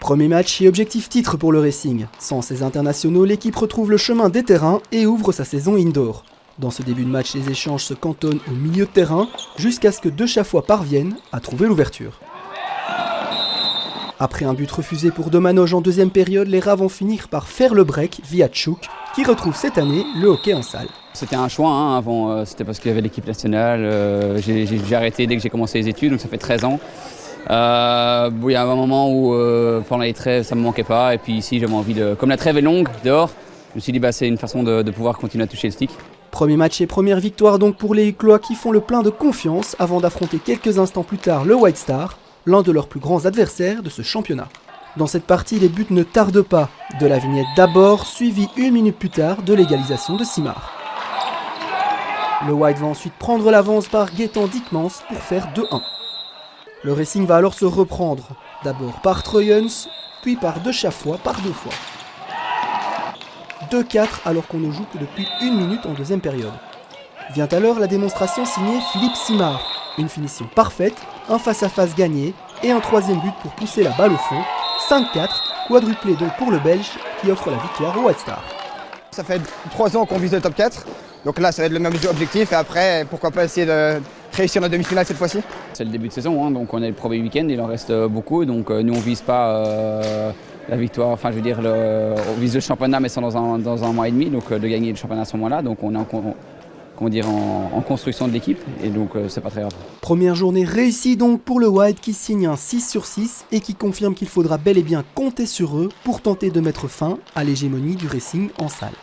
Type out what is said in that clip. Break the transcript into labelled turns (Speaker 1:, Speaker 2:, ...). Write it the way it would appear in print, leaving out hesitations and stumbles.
Speaker 1: Premier match et objectif titre pour le Racing. Sans ses internationaux, l'équipe retrouve le chemin des terrains et ouvre sa saison indoor. Dans ce début de match, les échanges se cantonnent au milieu de terrain jusqu'à ce que De Chaffois parvienne à trouver l'ouverture. Après un but refusé pour Domanoge en deuxième période, les Rats vont finir par faire le break via Tchouk, qui retrouve cette année le hockey en salle.
Speaker 2: C'était un choix avant, c'était parce qu'il y avait l'équipe nationale. J'ai arrêté dès que j'ai commencé les études, donc ça fait 13 ans. Il y a un moment où pendant les trêves ça me manquait pas, et puis ici j'avais envie de, comme la trêve est longue dehors, je me suis dit c'est une façon de pouvoir continuer à toucher le stick.
Speaker 1: Premier match et première victoire donc pour les Hucquelois qui font le plein de confiance avant d'affronter quelques instants plus tard le White Star, l'un de leurs plus grands adversaires de ce championnat. Dans cette partie, les buts ne tardent pas. De la vignette d'abord, suivi une minute plus tard de l'égalisation de Simard. Le White va ensuite prendre l'avance par Gaëtan Dickmans pour faire 2-1. Le Racing va alors se reprendre, d'abord par Troyens, puis par De Chaffois par 2 fois. 2-4 alors qu'on ne joue que depuis 1 minute en deuxième période. Vient alors la démonstration signée Philippe Simard. Une finition parfaite, un face-à-face gagné et un troisième but pour pousser la balle au fond. 5-4, quadruplé donc pour le Belge qui offre la victoire au White Star.
Speaker 3: Ça fait 3 ans qu'on vise le top 4, donc là ça va être le même objectif et après pourquoi pas essayer de réussir notre demi-finale cette fois-ci.
Speaker 2: C'est le début de saison, donc on est le premier week-end, il en reste beaucoup, donc nous on vise pas la victoire, enfin je veux dire on vise le championnat mais c'est dans un mois et demi, donc de gagner le championnat à ce moment-là, donc on est en construction de l'équipe et donc c'est pas très grave.
Speaker 1: Première journée réussie donc pour le White qui signe un 6/6 et qui confirme qu'il faudra bel et bien compter sur eux pour tenter de mettre fin à l'hégémonie du Racing en salle.